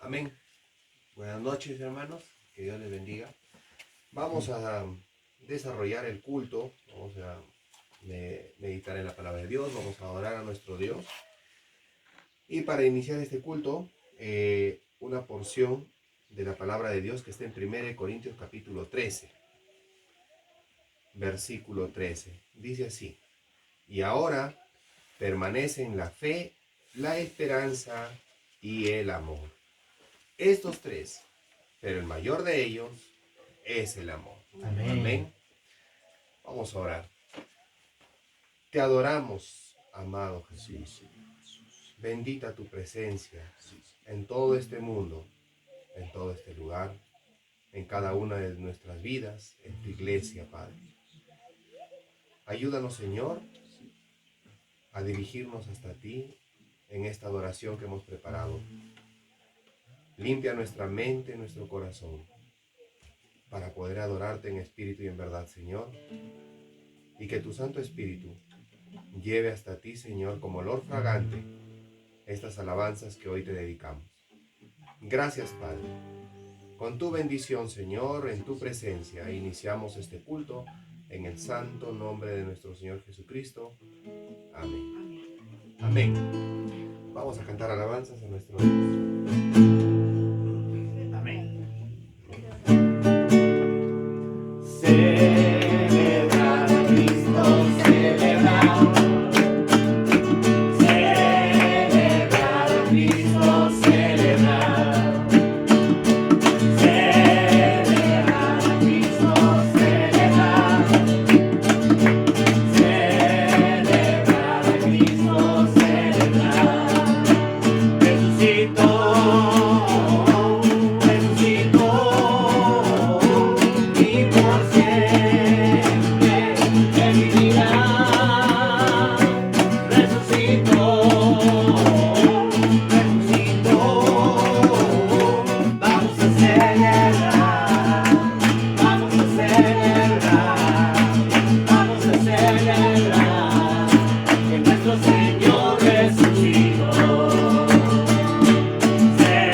Amén. Buenas noches, hermanos. Que Dios les bendiga. Vamos a desarrollar el culto. Vamos a meditar en la palabra de Dios. Vamos a adorar a nuestro Dios. Y para iniciar este culto, una porción de la palabra de Dios que está en 1 Corintios capítulo 13, versículo 13. Dice así: y ahora permanecen la fe, la esperanza y el amor. Estos tres, pero el mayor de ellos es el amor. Amén. Amén. Vamos a orar. Te adoramos, amado Jesús. Bendita tu presencia en todo este mundo, en todo este lugar, en cada una de nuestras vidas, en tu iglesia, Padre. Ayúdanos, Señor, a dirigirnos hasta ti en esta adoración que hemos preparado. Limpia nuestra mente, nuestro corazón, para poder adorarte en espíritu y en verdad, Señor. Y que tu Santo Espíritu lleve hasta ti, Señor, como olor fragante, estas alabanzas que hoy te dedicamos. Gracias, Padre. Con tu bendición, Señor, en tu presencia, iniciamos este culto en el santo nombre de nuestro Señor Jesucristo. Amén. Amén. Vamos a cantar alabanzas a nuestro Dios. Celebrar a Cristo, celebrar. Celebrar a Cristo, celebrar. Celebrar a Cristo, celebrar. Celebrar a Cristo, celebrar. Resucitó. Señor Jesucristo, celebrar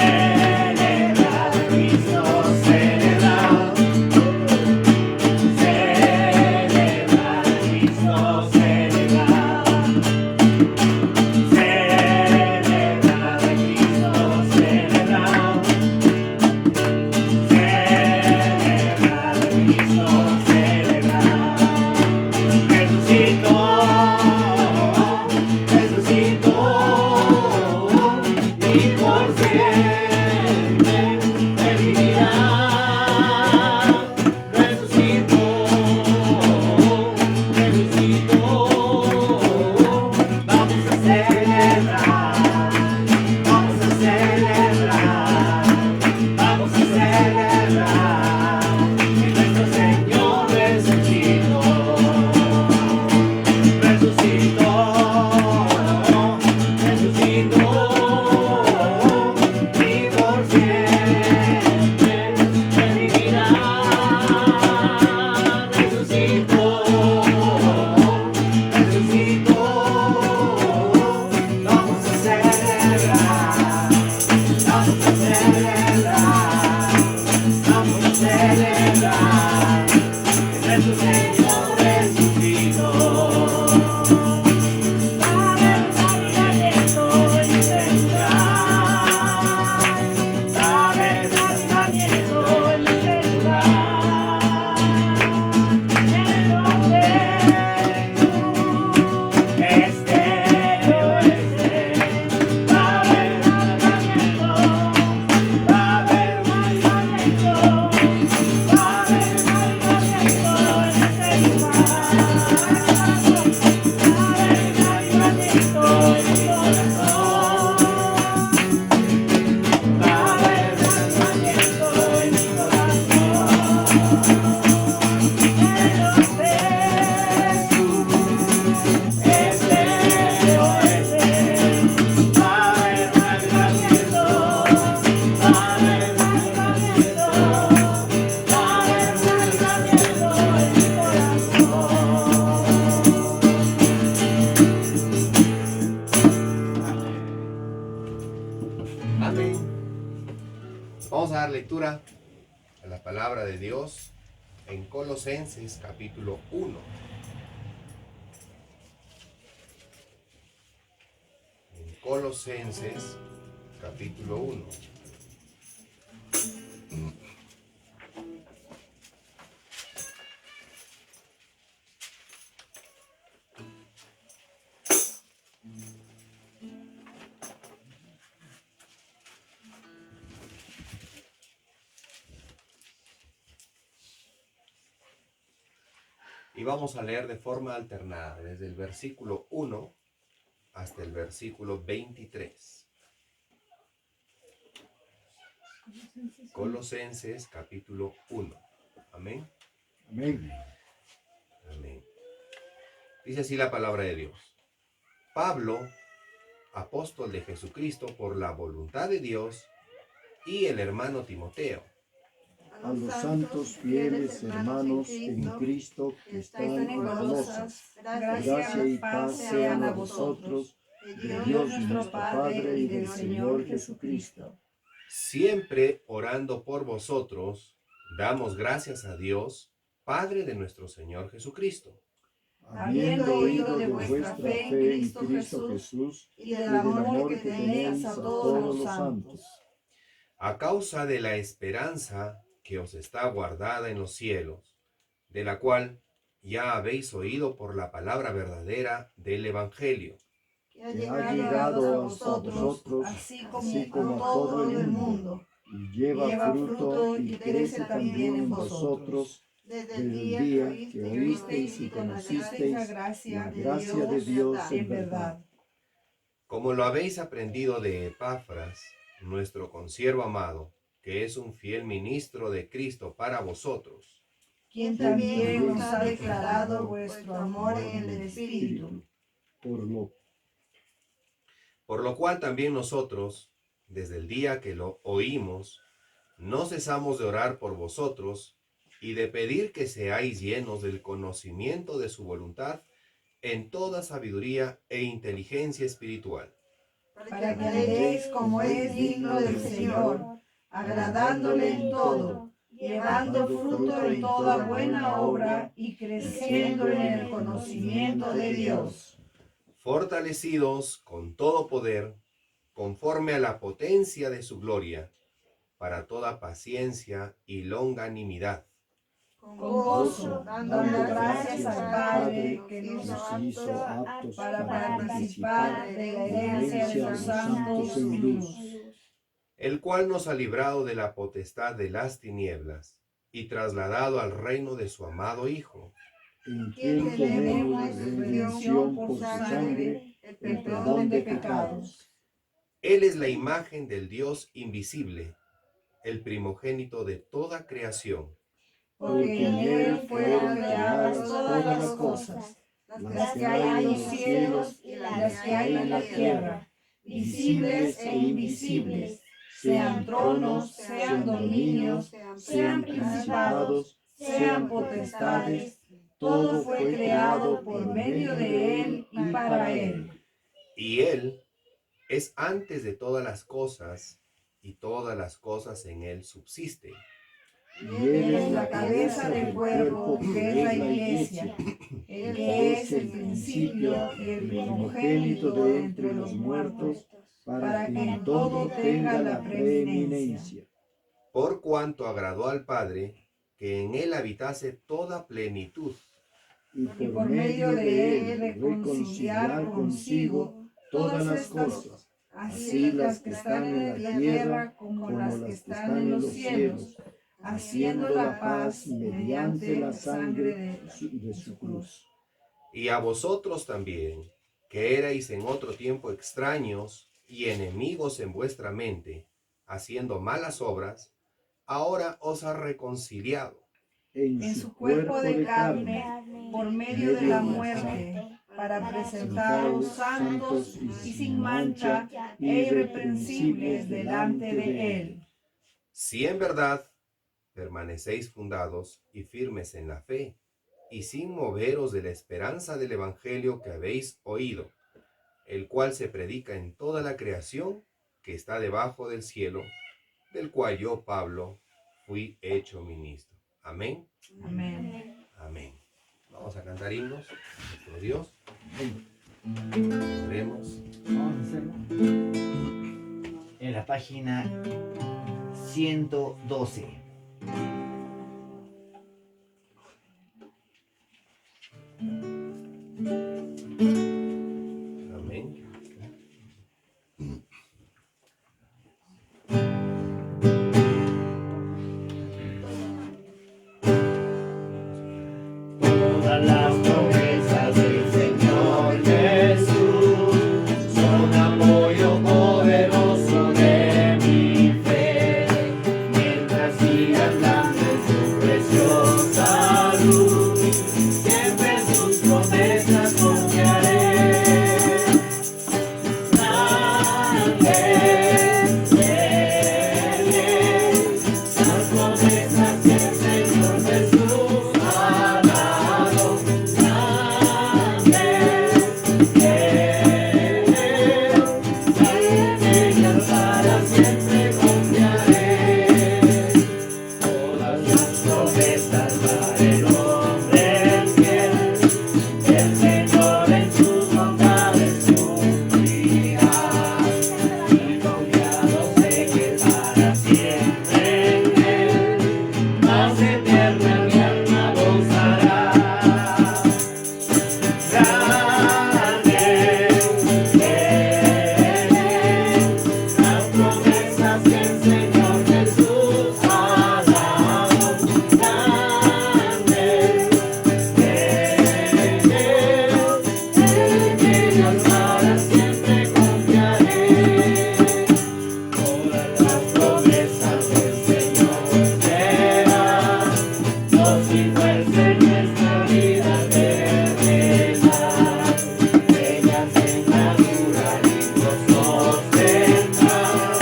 Vamos a dar lectura a la palabra de Dios en Colosenses capítulo 1. En Colosenses capítulo 1. Y vamos a leer de forma alternada, desde el versículo 1 hasta el versículo 23. Colosenses capítulo 1. Amén. Amén. Amén. Dice así la palabra de Dios. Pablo, apóstol de Jesucristo por la voluntad de Dios, y el hermano Timoteo, A los santos fieles hermanos en Cristo que están en Colosas, gracia y paz sean a vosotros, de Dios nuestro Padre y del Señor Jesucristo. siempre orando por vosotros, damos gracias a Dios, Padre de nuestro Señor Jesucristo, Habiendo oído de vuestra fe en Cristo Jesús y del amor que tenéis a todos los santos, a causa de la esperanza que os está guardada en los cielos, de la cual ya habéis oído por la palabra verdadera del Evangelio, que ha llegado a vosotros, así como a todo el mundo, y lleva fruto y crece también en vosotros, desde el día que oísteis y conocisteis la gracia de Dios en verdad. como lo habéis aprendido de Epafras, nuestro consiervo amado, que es un fiel ministro de Cristo para vosotros, Quien también nos ha declarado vuestro amor en el Espíritu, por lo cual también nosotros, desde el día que lo oímos, no cesamos de orar por vosotros y de pedir que seáis llenos del conocimiento de su voluntad en toda sabiduría e inteligencia espiritual, para que andéis como es digno del Señor, agradándole en todo, llevando fruto en toda buena obra y creciendo en el conocimiento de Dios, fortalecidos con todo poder, conforme a la potencia de su gloria, para toda paciencia y longanimidad, con gozo, dando gracias al Padre que nos hizo aptos para participar de la herencia de los santos en luz, el cual nos ha librado de la potestad de las tinieblas y trasladado al reino de su amado Hijo, en quien tenemos redención por su sangre, el perdón de pecados. Él es la imagen del Dios invisible, el primogénito de toda creación, Porque en él fueron creadas todas las cosas, las que hay en los cielos y las que hay en la tierra, visibles e invisibles, sean tronos, sean dominios, sean principados, sean potestades, todo fue creado por medio de él y para él. y Él es antes de todas las cosas, y todas las cosas en Él subsisten. Y él es la cabeza del cuerpo, que es la iglesia, el que es el principio y el primogénito de entre los muertos, para que en todo tenga la preeminencia. Por cuanto agradó al Padre que en Él habitase toda plenitud, Y por medio de él reconciliar consigo todas las cosas, así las que están en la tierra como las que están en los cielos, haciendo la paz mediante la sangre de su cruz. y a vosotros también, que erais en otro tiempo extraños y enemigos en vuestra mente, haciendo malas obras, ahora os ha reconciliado En su cuerpo de carne, por medio de la muerte, para presentaros santos y sin mancha e irreprensibles delante de él. si en verdad permanecéis fundados y firmes en la fe, y sin moveros de la esperanza del Evangelio que habéis oído, el cual se predica en toda la creación que está debajo del cielo, del cual yo, Pablo, fui hecho ministro. Amén. Amén. Amén. Vamos a cantar himnos a nuestro Dios. Oremos. Vamos a hacerlo. En la página 112. Amén. Todas las promesas del Señor Jesús son apoyo poderoso de mi fe. Mientras siga andando en su preciosa luz, siempre en sus promesas confiaré. Grande las promesas que el Señor Jesús ha dado. Grande en ellas para siempre confiaré. Todas las promesas para el hombre fiel, el Señor en sus bondades cumplirá. Y confiado sé que para siempre en Él, paz eterna mi alma gozará. Grande las promesas que el Señor Jesús ha dado. Grande en ellas para siempre confiaré. Todas las promesas del Señor serán voz y fuerza en nuestra vida eterna. Ellas en la dura y nos sostendrán,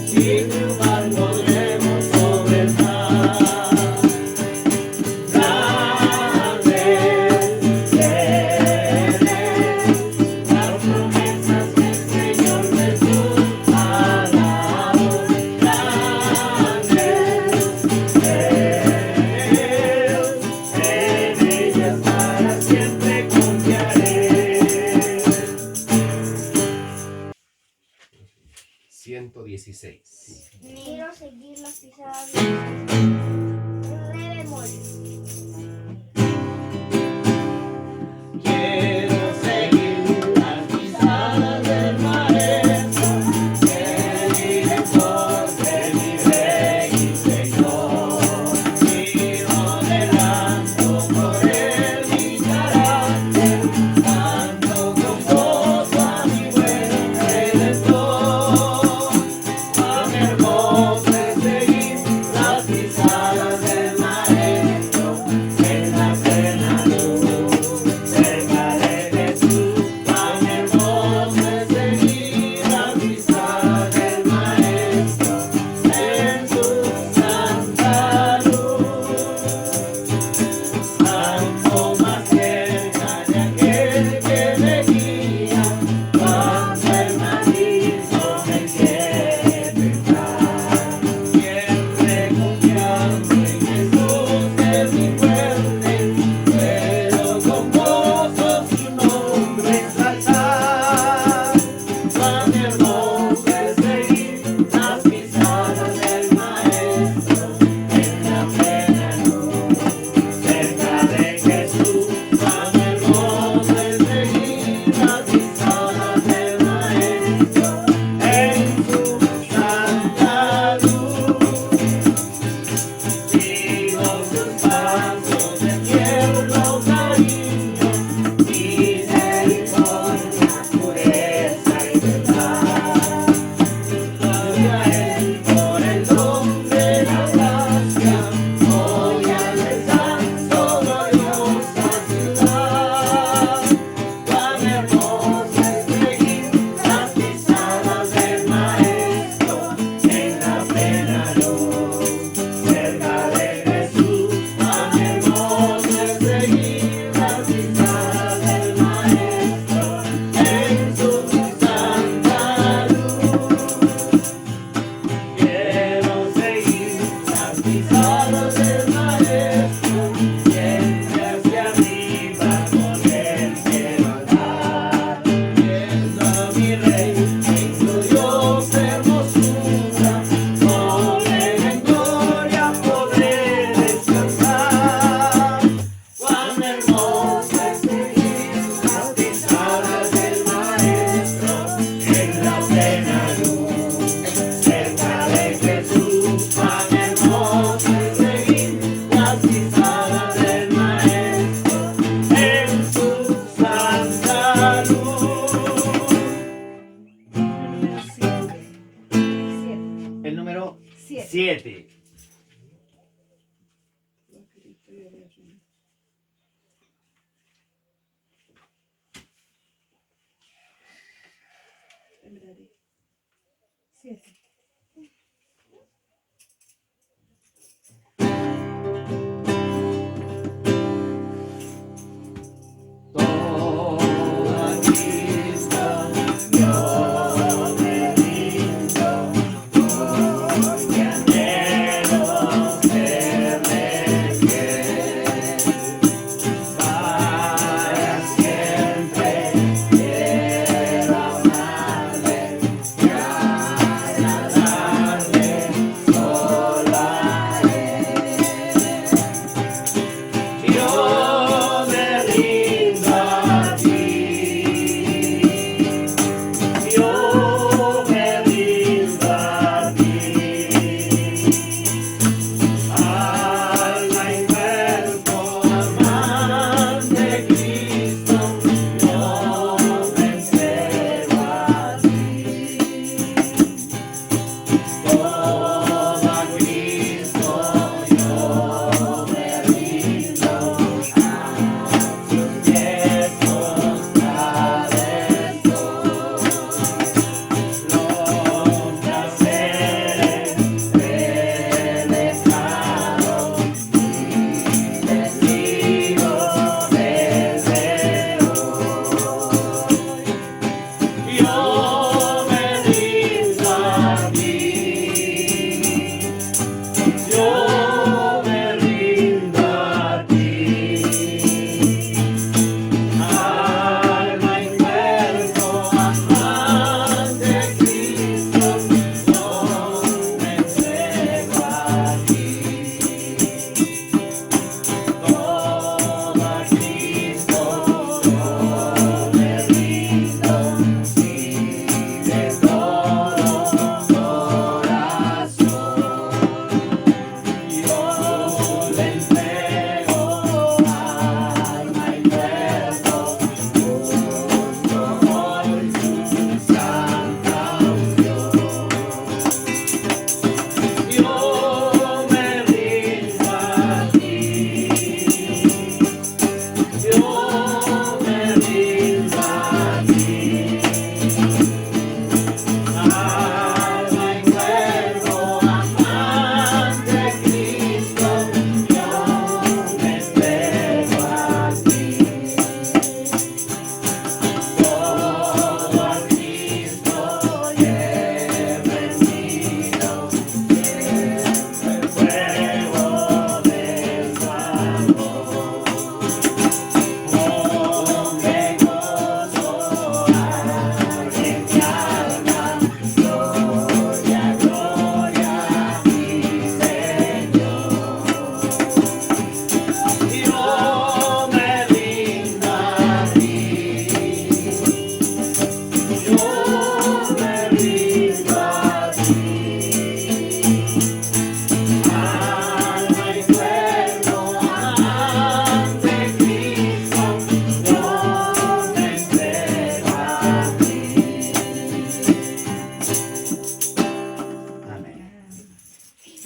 y triunfar podremos sobre el mal. Grande las promesas que el Señor Jesús ha dado. Grande en ellas para siempre confiaré. 116. Quiero seguir las pisadas de re bemol. Quiero seguir las pisadas del Maestro, el director de mi Rey y Señor. Y no adelanto por él mi carácter, canto con gozo a mi buen Redentor. Cuán hermoso es seguir las pisadas del Maestro en la plena luz. Cerca de Jesús, cuán hermoso es seguir las pisadas del Maestro en su santa luz. Tanto más cerca de aquel que me guía, cuán hermanizo me quiere estar. Siempre confiando en Jesús es mi fuerte, puedo con gozo su nombre exaltar. Cuán hermoso es seguir las pisadas del Maestro en la plena luz. Cerca de Jesús, cuán hermoso es seguir las pisadas del Maestro en su santa luz. Sigo sus pasos de tierno cariño, misericordia, pureza y verdad. Gloria a Él por el don de la gracia, hoy al santo gloriosa ciudad. Cuán hermoso es seguir las pisadas del Maestro en la plena luz. Cerca de Jesús, cuán hermoso es seguir las pisadas del Maestro en su santa luz. número 7. 7.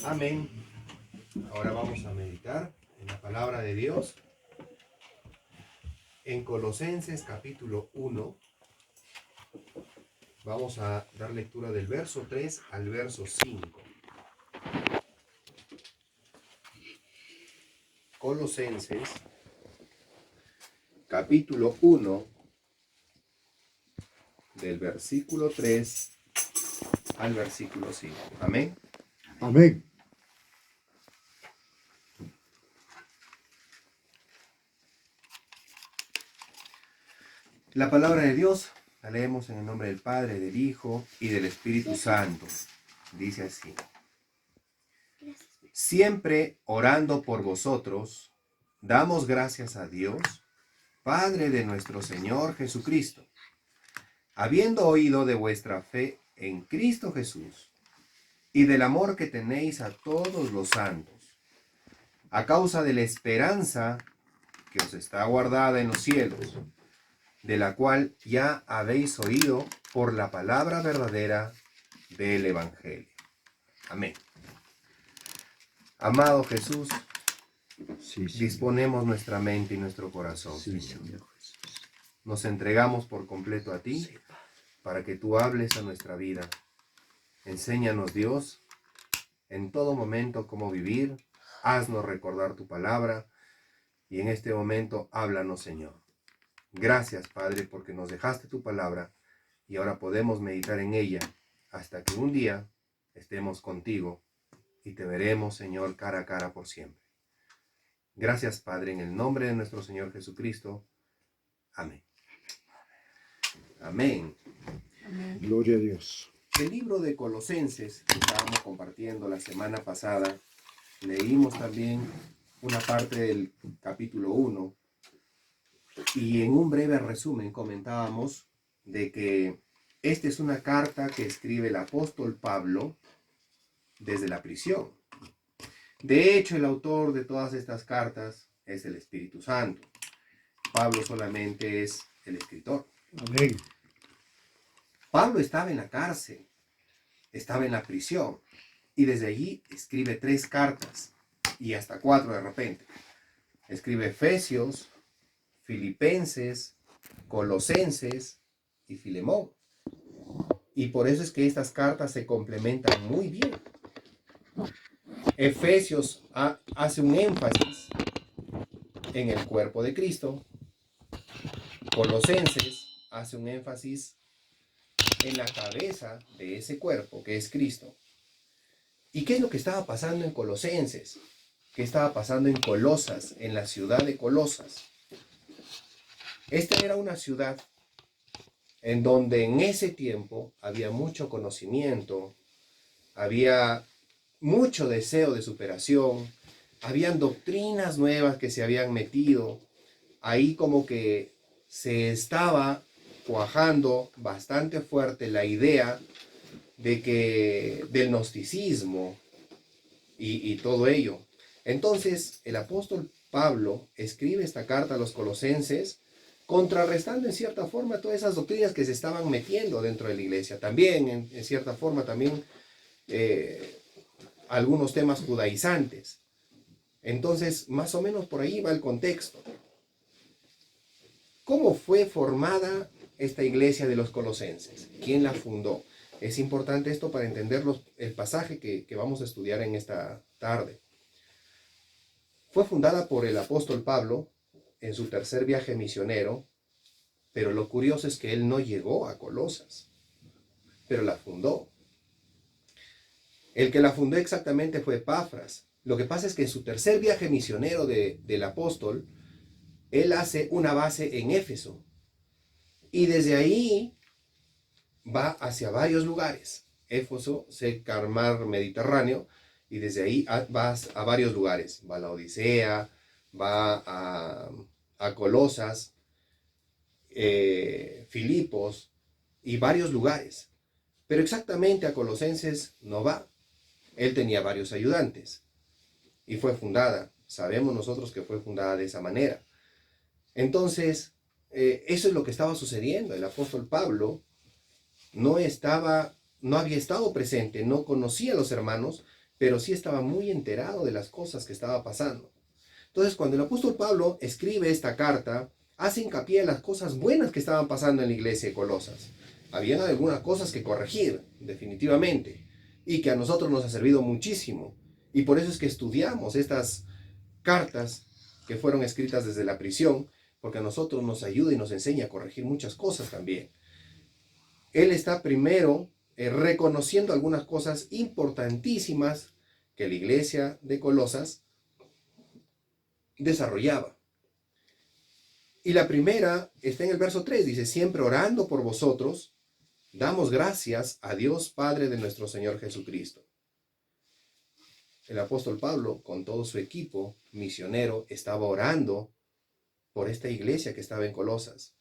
Amén. Ahora vamos a meditar en la palabra de Dios. En Colosenses capítulo 1, vamos a dar lectura del verso 3 al verso 5. Colosenses capítulo 1, del versículo 3 al versículo 5. Amén. Amén. La palabra de Dios la leemos en el nombre del Padre, del Hijo y del Espíritu Santo. Dice así: siempre orando por vosotros, damos gracias a Dios, Padre de nuestro Señor Jesucristo, habiendo oído de vuestra fe en Cristo Jesús y del amor que tenéis a todos los santos, a causa de la esperanza que os está guardada en los cielos, de la cual ya habéis oído por la palabra verdadera del Evangelio. Amén. Amado Jesús, Sí, Señor. disponemos nuestra mente y nuestro corazón, Sí, Señor. Señor Jesús. Nos entregamos por completo a ti para que tú hables a nuestra vida. Enséñanos, Dios, en todo momento cómo vivir. Haznos recordar tu palabra y en este momento háblanos, Señor. Gracias, Padre, porque nos dejaste tu palabra y ahora podemos meditar en ella hasta que un día estemos contigo y te veremos, Señor, cara a cara por siempre. Gracias, Padre, en el nombre de nuestro Señor Jesucristo. Amén. Amén. Amén. Gloria a Dios. El libro de Colosenses que estábamos compartiendo la semana pasada, leímos también una parte del capítulo 1 y en un breve resumen comentábamos de que esta es una carta que escribe el apóstol Pablo desde la prisión. De hecho, el autor de todas estas cartas es el Espíritu Santo. Pablo solamente es el escritor. Amén. Pablo estaba en la cárcel, estaba en la prisión y desde allí escribe 3 cartas y hasta 4 de repente. Escribe Efesios, Filipenses, Colosenses y Filemón. Y por eso es que estas cartas se complementan muy bien. Efesios hace un énfasis en el cuerpo de Cristo. Colosenses hace un énfasis en la cabeza de ese cuerpo que es Cristo. ¿Y qué es lo que estaba pasando en Colosenses? ¿Qué estaba pasando en Colosas, en la ciudad de Colosas? Esta era una ciudad en donde en ese tiempo había mucho conocimiento, había mucho deseo de superación, habían doctrinas nuevas que se habían metido, ahí como que se estaba cuajando bastante fuerte la idea de que del gnosticismo y todo ello. Entonces el apóstol Pablo escribe esta carta a los colosenses contrarrestando en cierta forma todas esas doctrinas que se estaban metiendo dentro de la iglesia. También en cierta forma también algunos temas judaizantes. Entonces más o menos por ahí va el contexto. ¿Cómo fue formada esta iglesia de los colosenses? ¿Quién la fundó? Es importante esto para entender el pasaje que vamos a estudiar en esta tarde. Fue fundada por el apóstol Pablo en su tercer viaje misionero, pero lo curioso es que él no llegó a Colosas, pero la fundó. El que la fundó exactamente fue Epafras. Lo que pasa es que en su tercer viaje misionero del apóstol, él hace una base en Éfeso. Y desde ahí va hacia varios lugares. Éfeso, cerca al mar Mediterráneo, y desde ahí va a varios lugares. Va a la Odisea, va a Colosas, Filipos y varios lugares. Pero exactamente a Colosenses no va. Él tenía varios ayudantes y fue fundada. Sabemos nosotros que fue fundada de esa manera. Entonces, eso es lo que estaba sucediendo. El apóstol Pablo no había estado presente, no conocía a los hermanos, pero sí estaba muy enterado de las cosas que estaba pasando. Entonces, cuando el apóstol Pablo escribe esta carta, hace hincapié en las cosas buenas que estaban pasando en la iglesia de Colosas. Habían algunas cosas que corregir, definitivamente, y que a nosotros nos ha servido muchísimo. Y por eso es que estudiamos estas cartas que fueron escritas desde la prisión, porque a nosotros nos ayuda y nos enseña a corregir muchas cosas también. Él está primero reconociendo algunas cosas importantísimas que la iglesia de Colosas desarrollaba. Y la primera está en el verso 3, dice: siempre orando por vosotros, damos gracias a Dios Padre de nuestro Señor Jesucristo. El apóstol Pablo, con todo su equipo misionero, estaba orando por esta iglesia que estaba en Colosas.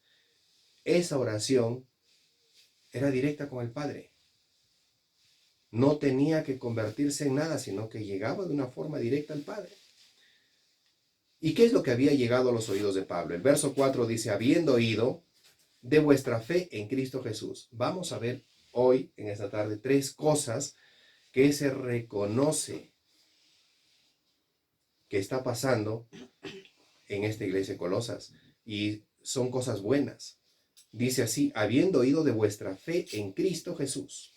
Esa oración era directa con el Padre. No tenía que convertirse en nada, sino que llegaba de una forma directa al Padre. ¿Y qué es lo que había llegado a los oídos de Pablo? El verso 4 dice: habiendo oído de vuestra fe en Cristo Jesús. Vamos a ver hoy, en esta tarde, 3 cosas que se reconoce que está pasando en esta iglesia de Colosas, y son cosas buenas. Dice así: habiendo oído de vuestra fe en Cristo Jesús,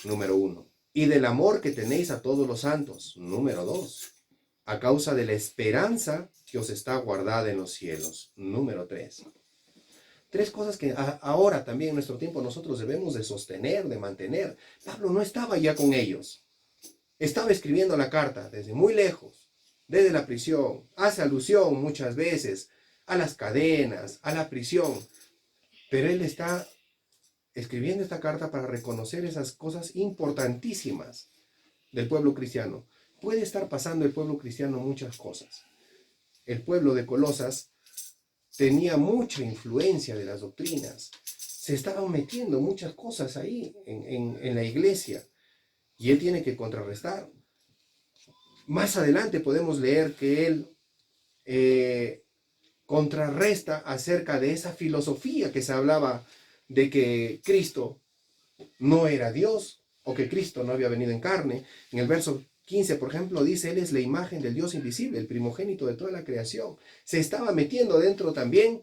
número 1, y del amor que tenéis a todos los santos, número 2, a causa de la esperanza que os está guardada en los cielos, número 3. Tres cosas que ahora también en nuestro tiempo nosotros debemos de sostener, de mantener. Pablo no estaba ya con ellos. Estaba escribiendo la carta desde muy lejos, desde la prisión. Hace alusión muchas veces a las cadenas, a la prisión. Pero él está escribiendo esta carta para reconocer esas cosas importantísimas del pueblo cristiano. Puede estar pasando el pueblo cristiano muchas cosas. El pueblo de Colosas tenía mucha influencia de las doctrinas. Se estaban metiendo muchas cosas ahí en la iglesia. Y él tiene que contrarrestar. Más adelante podemos leer que él contrarresta acerca de esa filosofía que se hablaba de que Cristo no era Dios o que Cristo no había venido en carne. En el verso 15, por ejemplo, dice: Él es la imagen del Dios invisible, el primogénito de toda la creación. Se estaba metiendo dentro también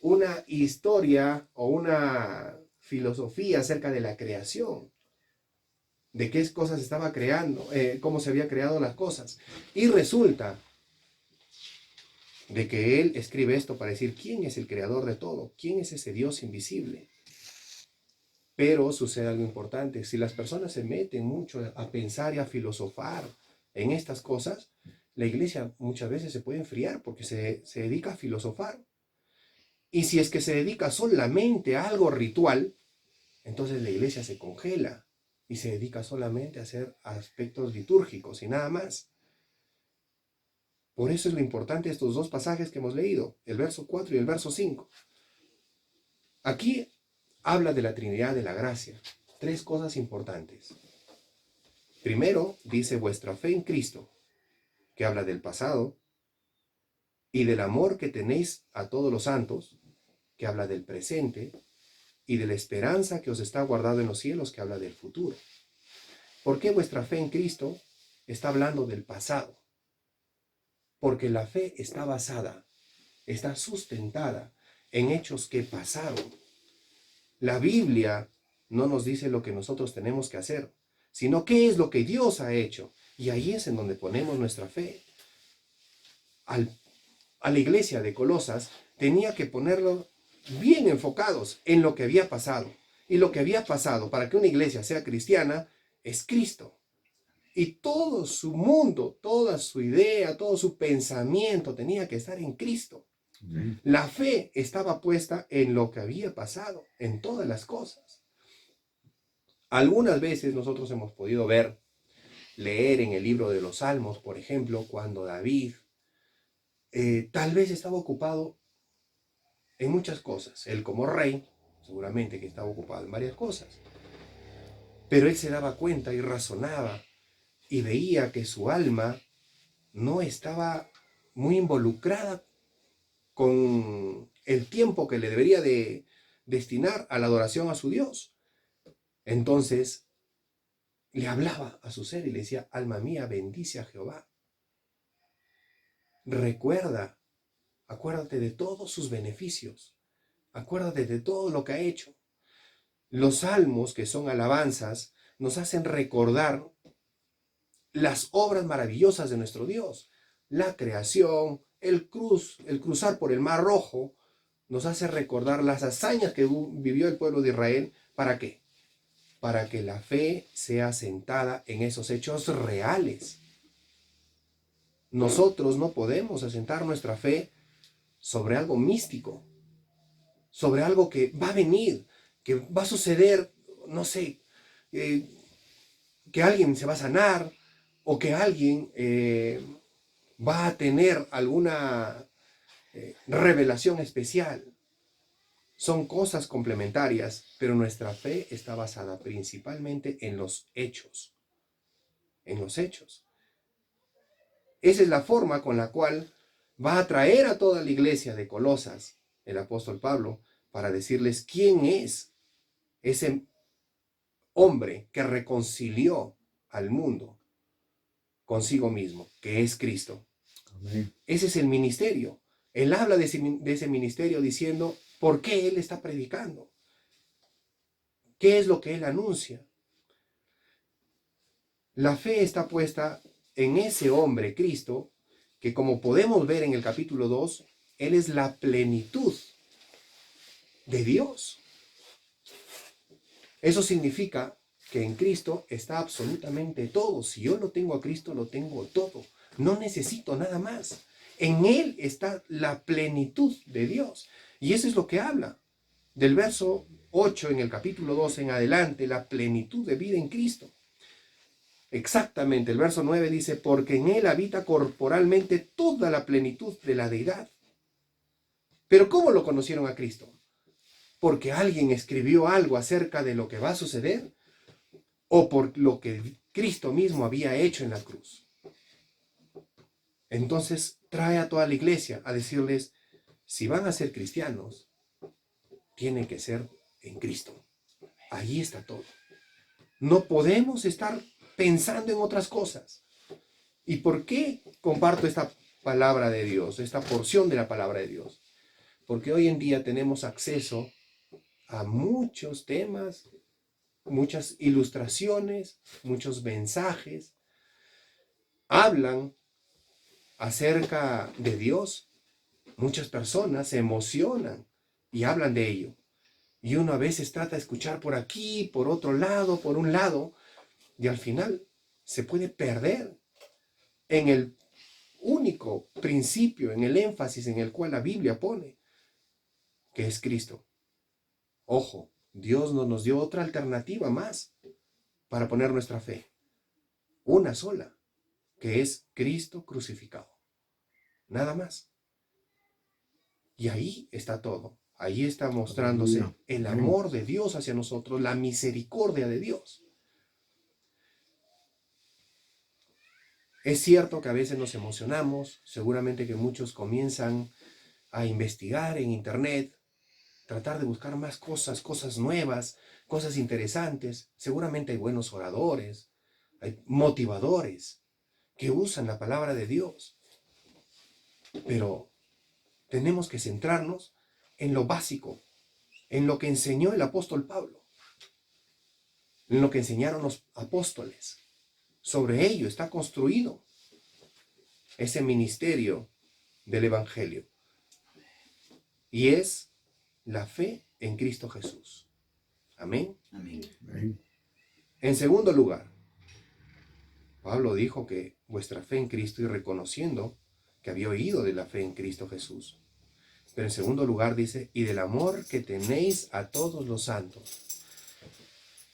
una historia o una filosofía acerca de la creación, de qué cosas estaba creando, cómo se había creado las cosas. Y resulta de que él escribe esto para decir quién es el creador de todo, quién es ese Dios invisible. Pero sucede algo importante: si las personas se meten mucho a pensar y a filosofar en estas cosas, la iglesia muchas veces se puede enfriar porque se dedica a filosofar. Y si es que se dedica solamente a algo ritual, entonces la iglesia se congela y se dedica solamente a hacer aspectos litúrgicos y nada más. Por eso es lo importante de estos dos pasajes que hemos leído, el verso 4 y el verso 5. Aquí habla de la Trinidad de la gracia. Tres cosas importantes. Primero, dice vuestra fe en Cristo, que habla del pasado, y del amor que tenéis a todos los santos, que habla del presente, y de la esperanza que os está guardado en los cielos, que habla del futuro. ¿Por qué vuestra fe en Cristo está hablando del pasado? Porque la fe está basada, está sustentada en hechos que pasaron. La Biblia no nos dice lo que nosotros tenemos que hacer, sino qué es lo que Dios ha hecho. Y ahí es en donde ponemos nuestra fe. A la iglesia de Colosas tenía que ponerlo bien enfocados en lo que había pasado. Y lo que había pasado para que una iglesia sea cristiana es Cristo. Y todo su mundo, toda su idea, todo su pensamiento tenía que estar en Cristo. La fe estaba puesta en lo que había pasado, en todas las cosas. Algunas veces nosotros hemos podido leer en el libro de los Salmos, por ejemplo, cuando David tal vez estaba ocupado en muchas cosas. Él como rey, seguramente que estaba ocupado en varias cosas. Pero él se daba cuenta y razonaba y veía que su alma no estaba muy involucrada con el tiempo que le debería de destinar a la adoración a su Dios. Entonces le hablaba a su ser y le decía: alma mía, bendice a Jehová. Acuérdate de todos sus beneficios. Acuérdate de todo lo que ha hecho. Los salmos, que son alabanzas, nos hacen recordar las obras maravillosas de nuestro Dios. La creación, el cruzar por el Mar Rojo, nos hace recordar las hazañas que vivió el pueblo de Israel. ¿Para qué? Para que la fe sea asentada en esos hechos reales. Nosotros no podemos asentar nuestra fe sobre algo místico, sobre algo que va a venir, que va a suceder, no sé, que alguien se va a sanar o que alguien va a tener alguna revelación especial. Son cosas complementarias, pero nuestra fe está basada principalmente en los hechos. En los hechos. Esa es la forma con la cual va a traer a toda la iglesia de Colosas el apóstol Pablo para decirles quién es ese hombre que reconcilió al mundo consigo mismo, que es Cristo. Amén. Ese es el ministerio. Él habla de ese ministerio diciendo por qué él está predicando. ¿Qué es lo que él anuncia? La fe está puesta en ese hombre, Cristo, que como podemos ver en el capítulo 2, él es la plenitud de Dios. Eso significa que en Cristo está absolutamente todo. Si yo lo tengo a Cristo, lo tengo todo. No necesito nada más. En Él está la plenitud de Dios. Y eso es lo que habla. Del verso 8 en el capítulo 2 en adelante, la plenitud de vida en Cristo. Exactamente, el verso 9 dice, porque en Él habita corporalmente toda la plenitud de la deidad. Pero ¿cómo lo conocieron a Cristo? ¿Porque alguien escribió algo acerca de lo que va a suceder? ¿O por lo que Cristo mismo había hecho en la cruz? Entonces trae a toda la iglesia a decirles, si van a ser cristianos, tienen que ser en Cristo. Allí está todo. No podemos estar pensando en otras cosas. ¿Y por qué comparto esta palabra de Dios, esta porción de la palabra de Dios? Porque hoy en día tenemos acceso a muchos temas, muchas ilustraciones, muchos mensajes. Hablan acerca de Dios. Muchas personas se emocionan y hablan de ello. Y uno a veces trata de escuchar por aquí, por otro lado, por un lado, y al final se puede perder en el único principio, en el énfasis en el cual la Biblia pone, que es Cristo. Ojo, Dios no nos dio otra alternativa más para poner nuestra fe. Una sola, que es Cristo crucificado. Nada más. Y ahí está todo. Ahí está mostrándose el amor de Dios hacia nosotros, la misericordia de Dios. Es cierto que a veces nos emocionamos, seguramente que muchos comienzan a investigar en internet, tratar de buscar más cosas, cosas nuevas, cosas interesantes. Seguramente hay buenos oradores, hay motivadores que usan la palabra de Dios. Pero tenemos que centrarnos en lo básico, en lo que enseñó el apóstol Pablo, en lo que enseñaron los apóstoles. Sobre ello está construido ese ministerio del Evangelio. Y es la fe en Cristo Jesús. Amén. Amén. Amén. En segundo lugar, Pablo dijo que vuestra fe en Cristo, y reconociendo que había oído de la fe en Cristo Jesús. Pero en segundo lugar dice, y del amor que tenéis a todos los santos.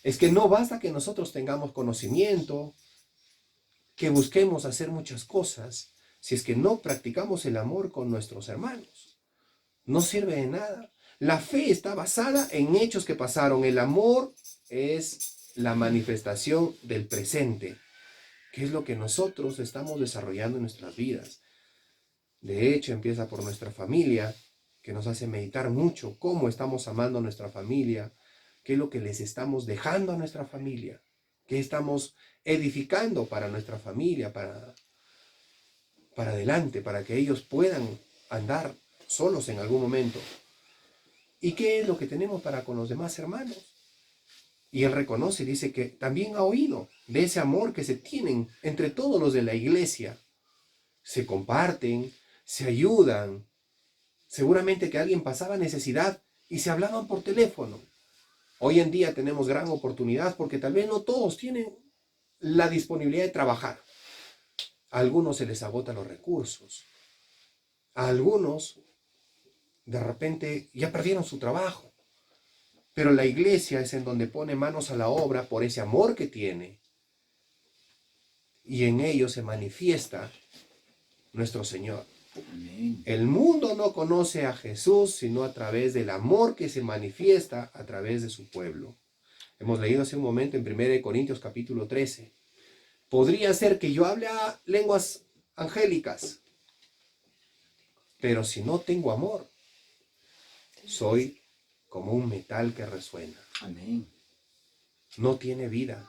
Es que no basta que nosotros tengamos conocimiento, que busquemos hacer muchas cosas, si es que no practicamos el amor con nuestros hermanos. No sirve de nada. La fe está basada en hechos que pasaron. El amor es la manifestación del presente, que es lo que nosotros estamos desarrollando en nuestras vidas. De hecho, empieza por nuestra familia, que nos hace meditar mucho cómo estamos amando a nuestra familia, qué es lo que les estamos dejando a nuestra familia, qué estamos edificando para nuestra familia, para adelante, para que ellos puedan andar solos en algún momento. ¿Y qué es lo que tenemos para con los demás hermanos? Y él reconoce, dice que también ha oído de ese amor que se tienen entre todos los de la iglesia. Se comparten, se ayudan. Seguramente que alguien pasaba necesidad y se hablaban por teléfono. Hoy en día tenemos gran oportunidad porque tal vez no todos tienen la disponibilidad de trabajar. A algunos se les agotan los recursos. A algunos de repente ya perdieron su trabajo. Pero la iglesia es en donde pone manos a la obra por ese amor que tiene. Y en ello se manifiesta nuestro Señor. Amén. El mundo no conoce a Jesús sino a través del amor que se manifiesta a través de su pueblo. Hemos leído hace un momento en 1 Corintios capítulo 13. Podría ser que yo hable a lenguas angélicas, pero si no tengo amor, soy como un metal que resuena. Amén. no tiene vida.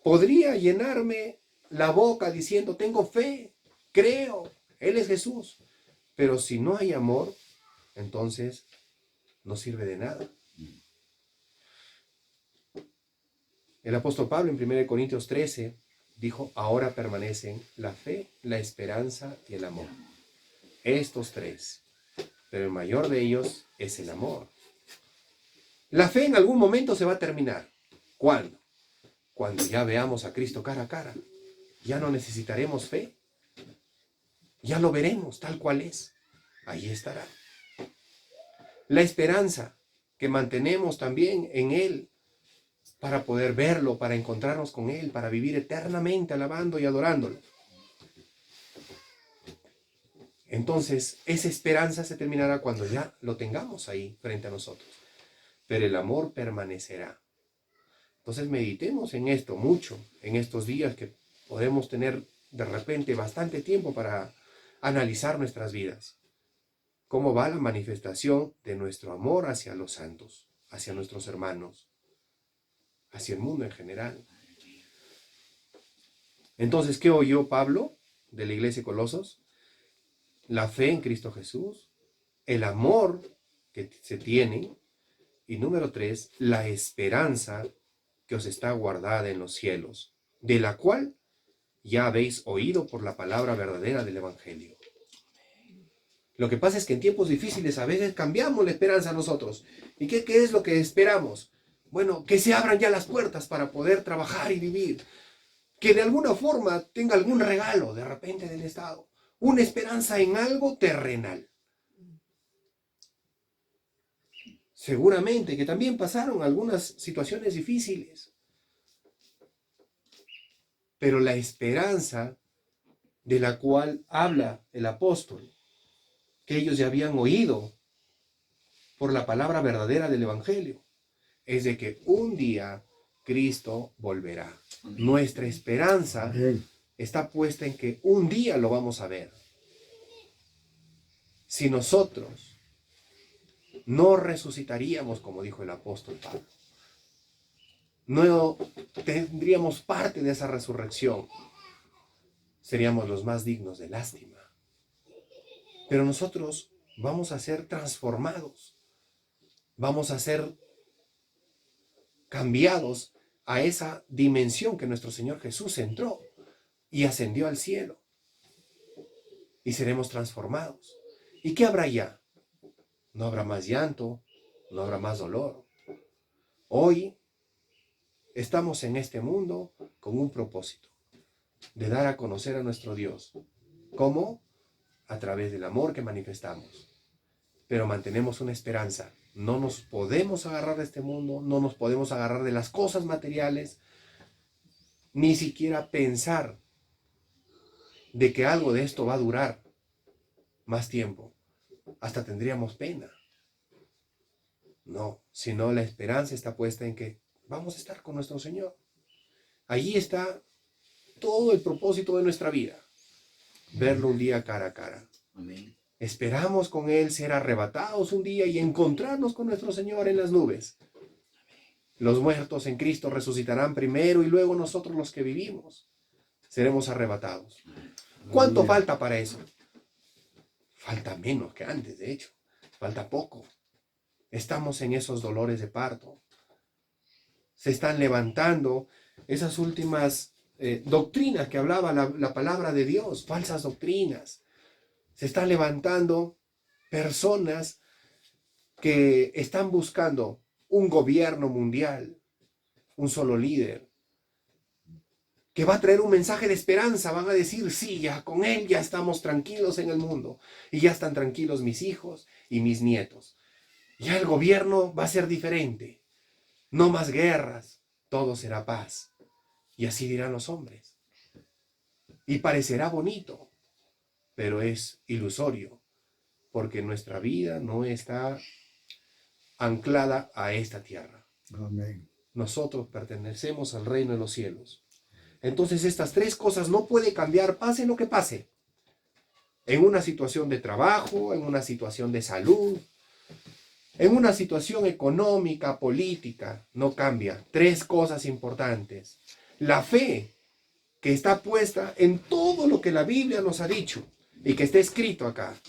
Podría llenarme la boca diciendo, tengo fe, creo, Él es Jesús. Pero si no hay amor, entonces no sirve de nada. El apóstol Pablo en 1 Corintios 13 dijo, ahora permanecen la fe, la esperanza y el amor. Estos tres. Pero el mayor de ellos es el amor. La fe en algún momento se va a terminar. ¿Cuándo? Cuando ya veamos a Cristo cara a cara. Ya no necesitaremos fe. Ya lo veremos tal cual es. Ahí estará. La esperanza que mantenemos también en Él para poder verlo, para encontrarnos con Él, para vivir eternamente alabando y adorándolo. Entonces, esa esperanza se terminará cuando ya lo tengamos ahí frente a nosotros. Pero el amor permanecerá. Entonces, meditemos en esto mucho, en estos días que podemos tener de repente bastante tiempo para analizar nuestras vidas. Cómo va la manifestación de nuestro amor hacia los santos, hacia nuestros hermanos, hacia el mundo en general. Entonces, ¿qué oyó Pablo de la iglesia de Colosos? La fe en Cristo Jesús, el amor que se tiene, y número 3, la esperanza que os está guardada en los cielos, de la cual ya habéis oído por la palabra verdadera del Evangelio. Lo que pasa es que en tiempos difíciles a veces cambiamos la esperanza nosotros. ¿Y qué es lo que esperamos? Bueno, que se abran ya las puertas para poder trabajar y vivir. Que de alguna forma tenga algún regalo de repente del Estado. Una esperanza en algo terrenal. Seguramente que también pasaron algunas situaciones difíciles. Pero la esperanza de la cual habla el apóstol, que ellos ya habían oído por la palabra verdadera del Evangelio, es de que un día Cristo volverá. Nuestra esperanza está puesta en que un día lo vamos a ver. Si nosotros no resucitaríamos, como dijo el apóstol Pablo, no tendríamos parte de esa resurrección, seríamos los más dignos de lástima. Pero nosotros vamos a ser transformados, vamos a ser cambiados a esa dimensión que nuestro Señor Jesús entró y ascendió al cielo. Y seremos transformados. ¿Y qué habrá ya? No habrá más llanto, no habrá más dolor. Hoy estamos en este mundo con un propósito, de dar a conocer a nuestro Dios. ¿Cómo? A través del amor que manifestamos. Pero mantenemos una esperanza. No nos podemos agarrar de este mundo, no nos podemos agarrar de las cosas materiales, ni siquiera pensar de que algo de esto va a durar más tiempo. Hasta tendríamos pena. No, sino la esperanza está puesta en que vamos a estar con nuestro Señor. Allí está todo el propósito de nuestra vida. Verlo un día cara a cara. Amén. Esperamos con Él ser arrebatados un día y encontrarnos con nuestro Señor en las nubes. Los muertos en Cristo resucitarán primero y luego nosotros los que vivimos seremos arrebatados. ¿Cuánto falta para eso? Falta menos que antes, de hecho. Falta poco. Estamos en esos dolores de parto. Se están levantando esas últimas doctrinas que hablaba la palabra de Dios, falsas doctrinas. Se están levantando personas que están buscando un gobierno mundial, un solo líder, que va a traer un mensaje de esperanza. Van a decir, sí, ya con él ya estamos tranquilos en el mundo, y ya están tranquilos mis hijos y mis nietos. Ya el gobierno va a ser diferente, no más guerras, todo será paz. Y así dirán los hombres. Y parecerá bonito, pero es ilusorio, porque nuestra vida no está anclada a esta tierra. Amén. Nosotros pertenecemos al reino de los cielos. Entonces estas tres cosas no puede cambiar, pase lo que pase. En una situación de trabajo, en una situación de salud, En una situación económica, política, no cambia. 3 cosas importantes. La fe, que está puesta en todo lo que la Biblia nos ha dicho y que está escrito acá,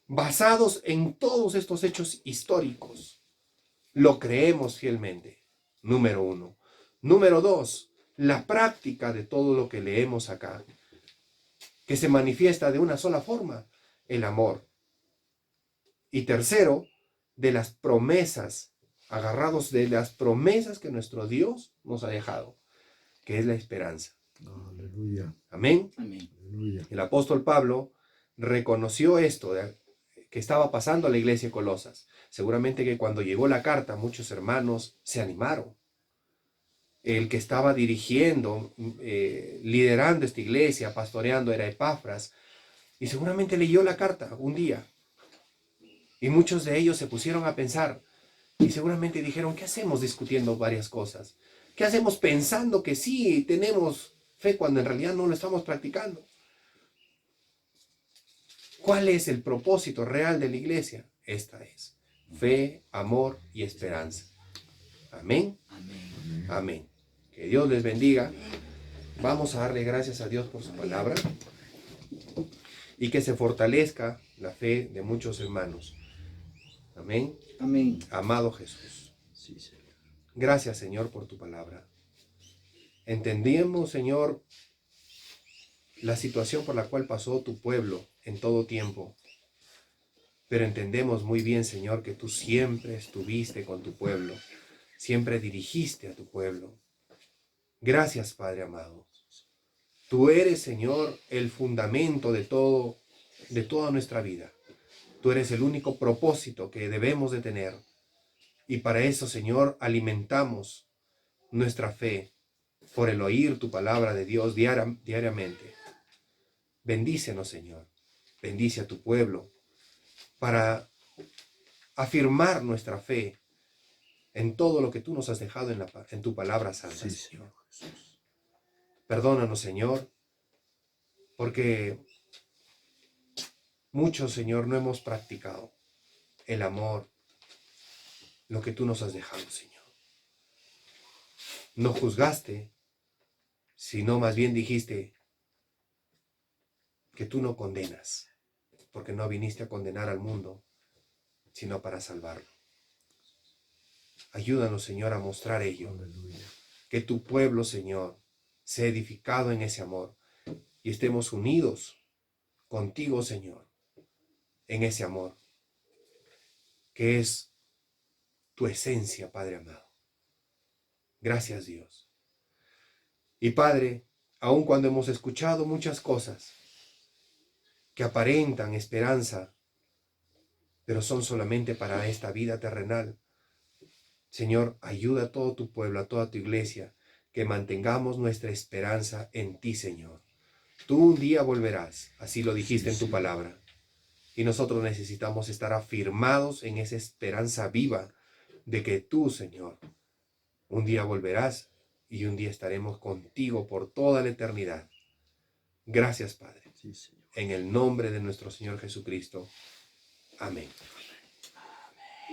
basados en todos estos hechos históricos, lo creemos fielmente. Número 1. Número 2, la práctica de todo lo que leemos acá, que se manifiesta de una sola forma, el amor. Y tercero, de las promesas, agarrados de las promesas que nuestro Dios nos ha dejado, que es la esperanza. Aleluya. Amén. Amén. Aleluya. El apóstol Pablo reconoció esto que estaba pasando a la iglesia de Colosas. Seguramente que cuando llegó la carta, muchos hermanos se animaron. El que estaba dirigiendo, liderando esta iglesia, pastoreando, era Epafras, y seguramente leyó la carta un día. Y muchos de ellos se pusieron a pensar, y seguramente dijeron, ¿qué hacemos discutiendo varias cosas? ¿Qué hacemos pensando que sí tenemos fe cuando en realidad no lo estamos practicando? ¿Cuál es el propósito real de la iglesia? Esta es fe, amor y esperanza. Amén. Amén. Amén. Que Dios les bendiga. Vamos a darle gracias a Dios por su palabra y que se fortalezca la fe de muchos hermanos. Amén. Amén. Amado Jesús, Sí, Señor. gracias, Señor, por tu palabra. Entendimos, Señor, la situación por la cual pasó tu pueblo en todo tiempo. Pero entendemos muy bien, Señor, que tú siempre estuviste con tu pueblo. Siempre dirigiste a tu pueblo. Gracias, Padre amado. Tú eres, Señor, el fundamento de toda nuestra vida. Tú eres el único propósito que debemos de tener. Y para eso, Señor, alimentamos nuestra fe por el oír tu palabra de Dios diariamente. Bendícenos, Señor. Bendice a tu pueblo para afirmar nuestra fe en todo lo que tú nos has dejado en tu palabra santa, Sí, Señor. Señor Jesús. Perdónanos, Señor, porque muchos, Señor, no hemos practicado el amor, lo que tú nos has dejado, Señor. No juzgaste, sino más bien dijiste que tú no condenas, porque no viniste a condenar al mundo, sino para salvarlo. Ayúdanos, Señor, a mostrar ello. Aleluya. Que tu pueblo, Señor, sea edificado en ese amor y estemos unidos contigo, Señor, en ese amor, que es tu esencia, Padre amado. Gracias, Dios. Y Padre, aun cuando hemos escuchado muchas cosas que aparentan esperanza, pero son solamente para esta vida terrenal, Señor, ayuda a todo tu pueblo, a toda tu iglesia, que mantengamos nuestra esperanza en ti, Señor. Tú un día volverás, así lo dijiste en tu palabra. Y nosotros necesitamos estar afirmados en esa esperanza viva de que tú, Señor, un día volverás y un día estaremos contigo por toda la eternidad. Gracias, Padre. Sí, Señor. En el nombre de nuestro Señor Jesucristo. Amén.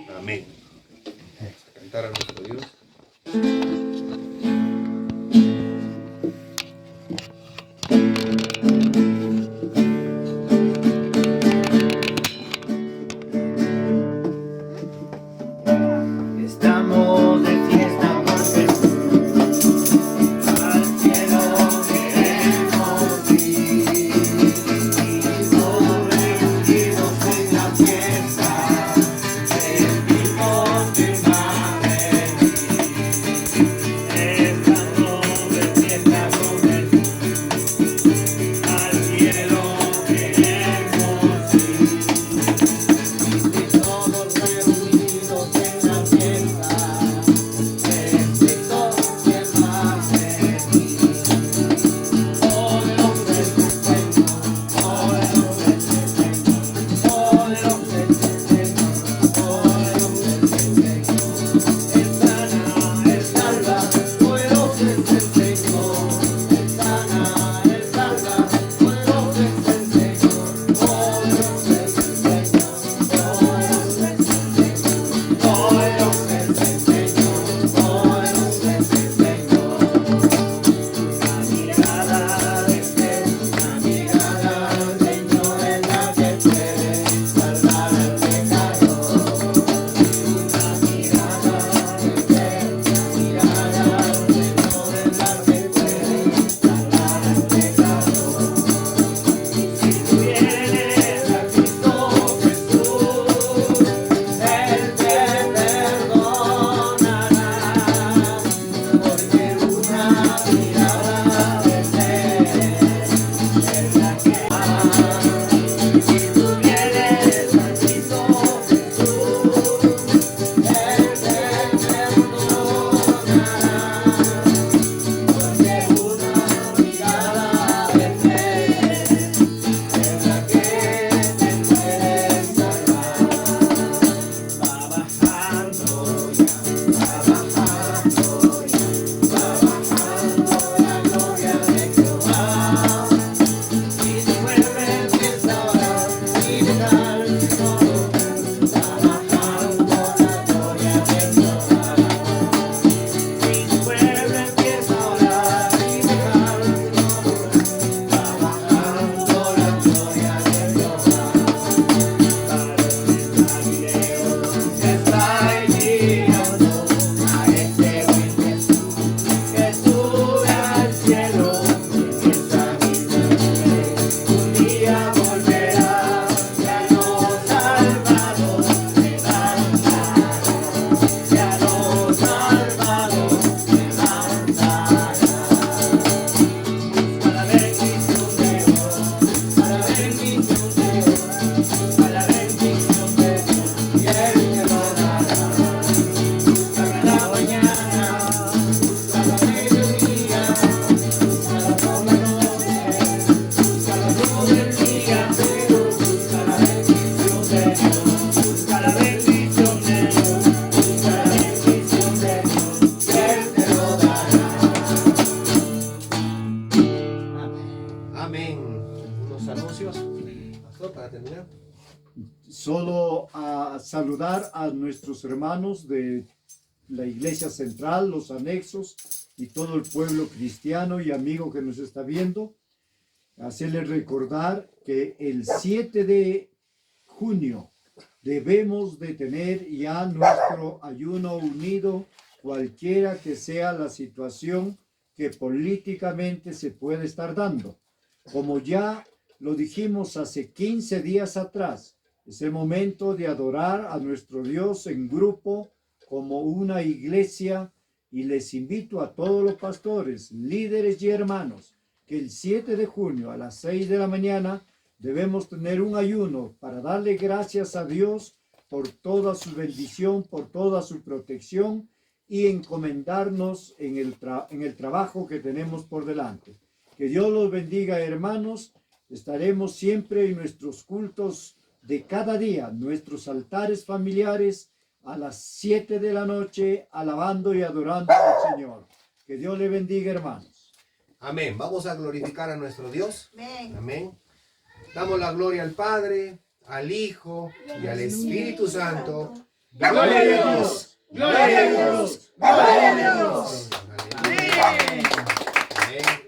Amén. Vamos a cantar a nuestro Dios. Estamos de fiesta por Jesús, al cielo queremos ir, y todos reunidos en la fiesta, sentimos que va a venir. Estamos de fiesta con Jesús, al cielo queremos ir, y todos reunidos en la fiesta. Poderoso es el Señor, Busca la bendición de Dios, busca la bendición de Dios, busca la bendición de Dios, y Él te lo dará. Busca la mañana, busca la mediodía, busca la por la noche, busca la luz del día, pero busca la bendición de Dios, busca la bendición de Dios, busca la bendición de Dios, y Él te lo dará. Amén. Unos anuncios, pastor, para terminar. Solo a saludar a nuestros hermanos de la Iglesia Central, los anexos y todo el pueblo cristiano y amigo que nos está viendo. Hacerles recordar que el 7 de junio debemos de tener ya nuestro ayuno unido, cualquiera que sea la situación que políticamente se puede estar dando. Como ya lo dijimos hace 15 días atrás, es el momento de adorar a nuestro Dios en grupo como una iglesia, y les invito a todos los pastores, líderes y hermanos que el 7 de junio a las 6 de la mañana debemos tener un ayuno para darle gracias a Dios por toda su bendición, por toda su protección y encomendarnos en el trabajo que tenemos por delante. Que Dios los bendiga, hermanos. Estaremos siempre en nuestros cultos de cada día, nuestros altares familiares a las 7 de la noche, alabando y adorando al Señor. Que Dios le bendiga, hermanos. Amén. Vamos a glorificar a nuestro Dios. Amén. Amén. Damos la gloria al Padre, al Hijo y al Espíritu Santo. ¡Gloria a Dios! ¡Gloria a Dios! ¡Gloria a Dios! Amén. Amén.